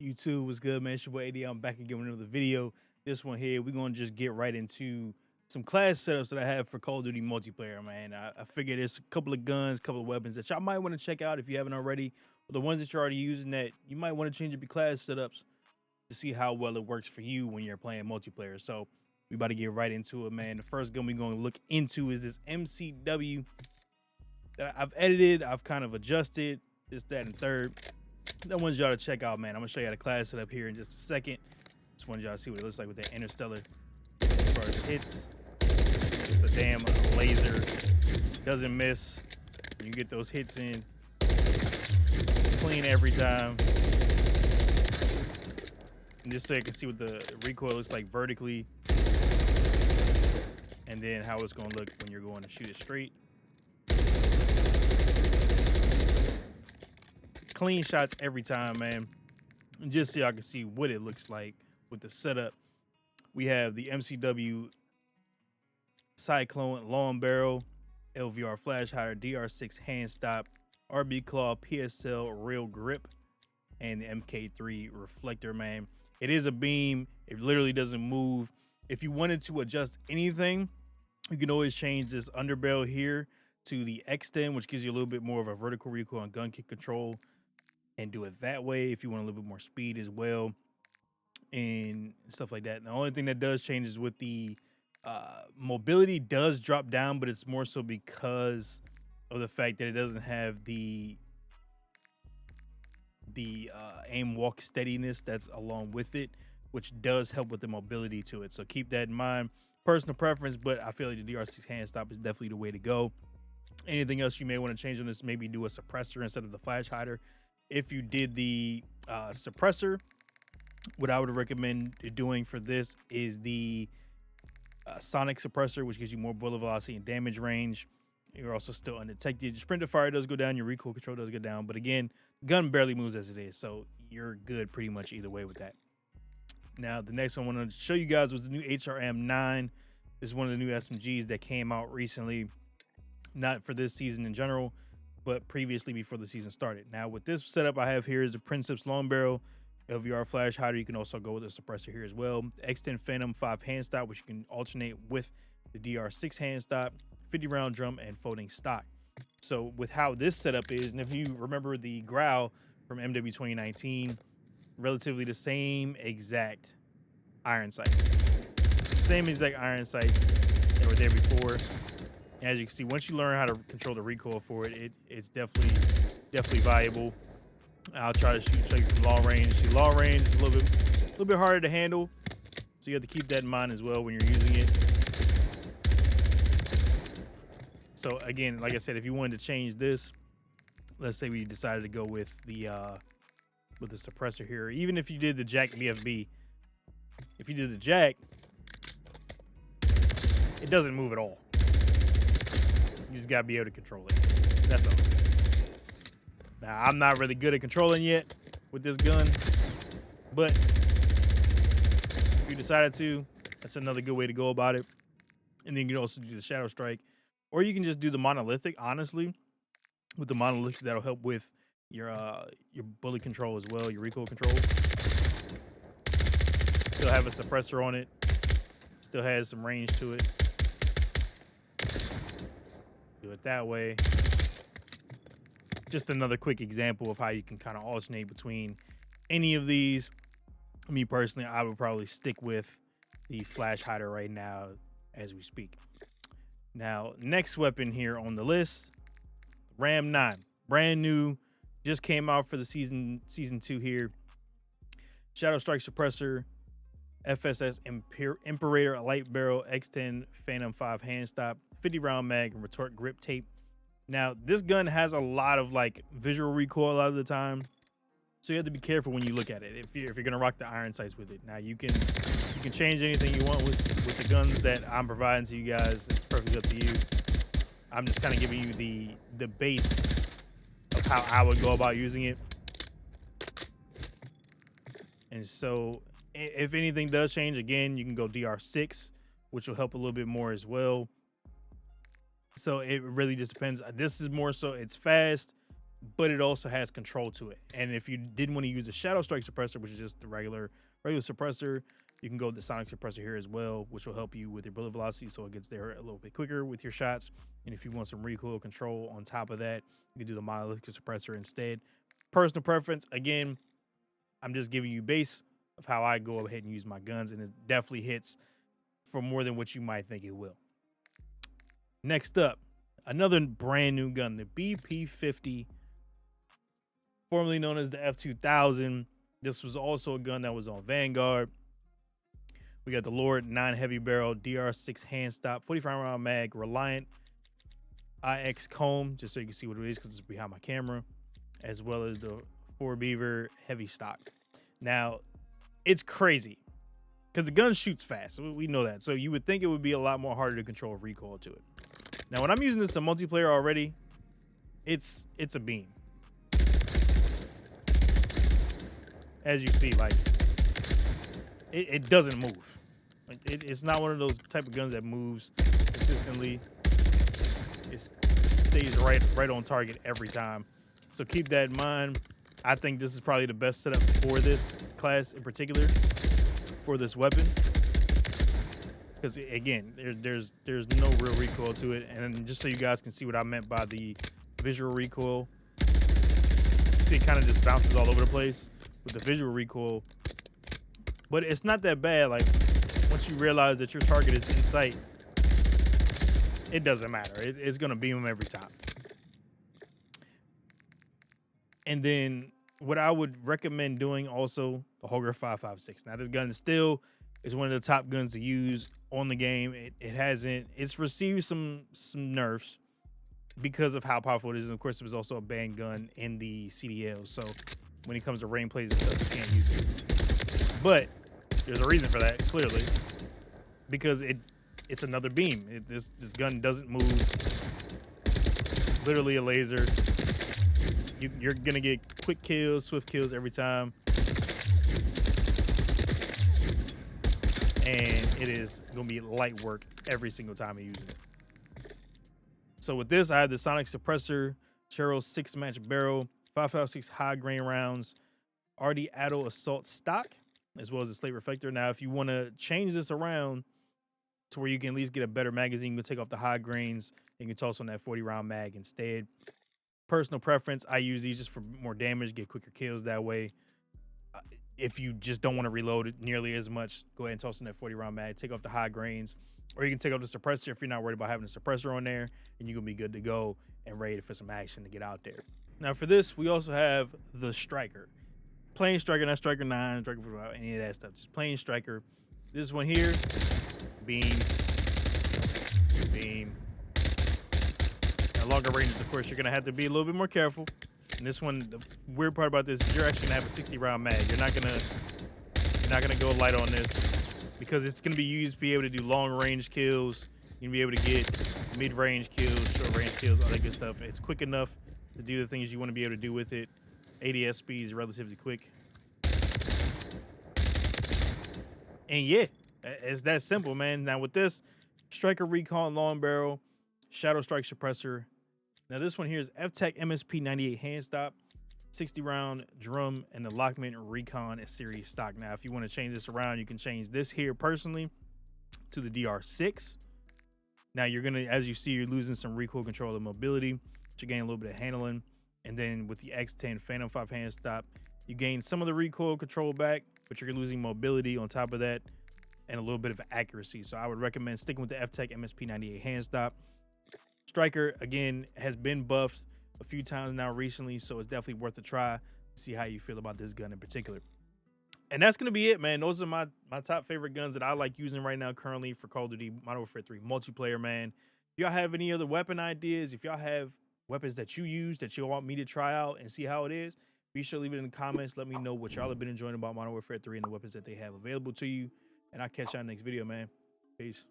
YouTube was good, man. It's your boy AD. I'm back again with another video. This one here, we're gonna just get right into some class setups that I have for Call of Duty multiplayer, man. I figured there's a couple of guns, a couple of weapons that y'all might want to check out if you haven't already, or the ones that you're already using that you might want to change up your class setups to see how well it works for you when you're playing multiplayer. So we about to get right into it, man. The first gun we're gonna look into is this MCW that I've edited, I've kind of adjusted, this, that, and third. That one's y'all to check out, man. I'm gonna show you the class setup here in just a second. Just want y'all to see what it looks like with that interstellar. As far as hits, it's a damn laser. Doesn't miss. You get those hits in clean every time. And just so you can see what the recoil looks like vertically, and then how it's gonna look when you're going to shoot it straight. Clean shots every time, man. And just so y'all can see what it looks like with the setup, we have the MCW Cyclone long barrel, LVR flash hider, DR6 hand stop, RB claw, PSL real grip, and the MK3 reflector, man. It is a beam. It literally doesn't move. If you wanted to adjust anything, you can always change this underbarrel here to the extend, which gives you a little bit more of a vertical recoil and gun kick control, and do it that way if you want a little bit more speed as well and stuff like that. And the only thing that does change is with the mobility does drop down, but it's more so because of the fact that it doesn't have the aim walk steadiness that's along with it, which does help with the mobility to it. So keep that in mind. Personal preference, but I feel like the DR6 hand stop is definitely the way to go. Anything else you may want to change on this, maybe do a suppressor instead of the flash hider. If you did the suppressor, what I would recommend doing for this is the sonic suppressor, which gives you more bullet velocity and damage range. You're also still undetected. Your sprint of fire does go down, your recoil control does go down, but again, gun barely moves as it is, so you're good pretty much either way with that. Now, the next one I wanted to show you guys was the new HRM9. This is one of the new SMGs that came out recently, not for this season in general, but previously before the season started. Now, with this setup I have here is the Princeps long barrel, LVR flash hider. You can also go with a suppressor here as well. Extend Phantom 5 hand stop, which you can alternate with the DR6 hand stop, 50 round drum, and folding stock. So with how this setup is, and if you remember the Growl from MW 2019, relatively the same exact iron sights. Same exact iron sights that were there before. As you can see, once you learn how to control the recoil for it, it's definitely valuable. I'll try to show you from long range. See, long range is a little bit harder to handle, so you have to keep that in mind as well when you're using it. So again, like I said, if you wanted to change this, let's say we decided to go with the suppressor here, even if you did the Jack BFB, if you did the Jack, it doesn't move at all. You just gotta be able to control it. That's all. Now, I'm not really good at controlling yet with this gun, but if you decided to, that's another good way to go about it. And then you can also do the Shadow Strike, or you can just do the monolithic. Honestly, with the monolithic, that'll help with your bullet control as well, your recoil control. Still have a suppressor on it. Still has some range to it. Do it that way. Just another quick example of how you can kind of alternate between any of these. Me personally, I would probably stick with the flash hider right now as we speak. Now, next weapon here on the list, Ram 9. Brand new, just came out for the season 2 here. Shadow Strike suppressor, FSS Imperator light barrel, X10 Phantom 5 hand stop, 50 round mag, and retort grip tape. Now, this gun has a lot of like visual recoil a lot of the time, so you have to be careful when you look at it if you're gonna rock the iron sights with it. Now, you can change anything you want with the guns that I'm providing to you guys. It's perfectly up to you. I'm just kind of giving you the base of how I would go about using it. And so if anything does change, again, you can go DR6, which will help a little bit more as well. So it really just depends. This is more so, it's fast. but it also has control to it. And if you didn't want to use the Shadow Strike suppressor, which is just the regular suppressor, you can go with the Sonic suppressor here as well, which will help you with your bullet velocity, so it gets there a little bit quicker with your shots. And if you want some recoil control on top of that, you can do the monolithic suppressor instead. Personal preference, again, I'm just giving you base of how I go ahead and use my guns, and it definitely hits for more than what you might think it will. Next up, another brand new gun, the BP-50, formerly known as the F-2000. This was also a gun that was on Vanguard. We got the Lord 9 heavy barrel, DR6 hand stop, 45 round mag, Reliant IX comb, just so you can see what it is because it's behind my camera, as well as the 4 Beaver heavy stock. Now, it's crazy because the gun shoots fast. We know that. So you would think it would be a lot more harder to control recoil to it. Now, when I'm using this in multiplayer already, it's a beam. As you see, like, it doesn't move. Like, it's not one of those type of guns that moves consistently. It stays right on target every time. So keep that in mind. I think this is probably the best setup for this class in particular, for this weapon. Because again, there's no real recoil to it. And just so you guys can see what I meant by the visual recoil, see it kind of just bounces all over the place with the visual recoil. But it's not that bad. Like, once you realize that your target is in sight, it doesn't matter. It's going to beam them every time. And then what I would recommend doing also, the Holger 5.56. Now, this gun is one of the top guns to use on the game. It's received some nerfs because of how powerful it is. And of course, it was also a banned gun in the CDL. So when it comes to rain plays and stuff, you can't use it. But there's a reason for that, clearly, because it's another beam. This gun doesn't move. Literally a laser. You're gonna get quick kills, swift kills every time, and it is gonna be light work every single time you use it. So with this, I have the Sonic suppressor, Cheryl 6-match barrel, 5.56 high grain rounds, RD Addo assault stock, as well as a slate reflector. Now, if you want to change this around to where you can at least get a better magazine, you can take off the high grains and you can toss on that 40 round mag instead. Personal preference, I use these just for more damage, get quicker kills that way. If you just don't want to reload it nearly as much, go ahead and toss in that 40 round mag, take off the high grains, or you can take off the suppressor if you're not worried about having a suppressor on there, and you're gonna be good to go and ready for some action to get out there. Now for this, we also have the Striker. Plain Striker, not Striker 9, Striker 4, any of that stuff, just plain Striker. This one here, beam, beam. Now, longer ranges, of course, you're gonna have to be a little bit more careful. And this one, the weird part about this is you're actually gonna have a 60 round mag. You're not gonna go light on this because it's gonna be used to be able to do long range kills. You're gonna be able to get mid range kills, short range kills, all that good stuff. It's quick enough to do the things you want to be able to do with it. ADS speed is relatively quick. And yeah, it's that simple, man. Now with this, Striker Recon long barrel, Shadow Strike suppressor. Now this one here is F-Tech MSP 98 hand stop, 60 round drum, and the Lockman Recon series stock. Now if you want to change this around, you can change this here personally to the DR6. Now you're gonna, as you see, you're losing some recoil control and mobility, but you gain a little bit of handling. And then with the X10 Phantom 5 hand stop, you gain some of the recoil control back, but you're losing mobility on top of that and a little bit of accuracy. So I would recommend sticking with the F-Tech MSP 98 hand stop. Striker, again, has been buffed a few times now recently, so it's definitely worth a try to see how you feel about this gun in particular. And that's going to be it, man. Those are my top favorite guns that I like using right now currently for Call of Duty Modern Warfare 3 multiplayer, man. If y'all have any other weapon ideas, if y'all have weapons that you use that you want me to try out and see how it is, be sure to leave it in the comments. Let me know what y'all have been enjoying about Modern Warfare 3 and the weapons that they have available to you. And I'll catch y'all next video, man. Peace.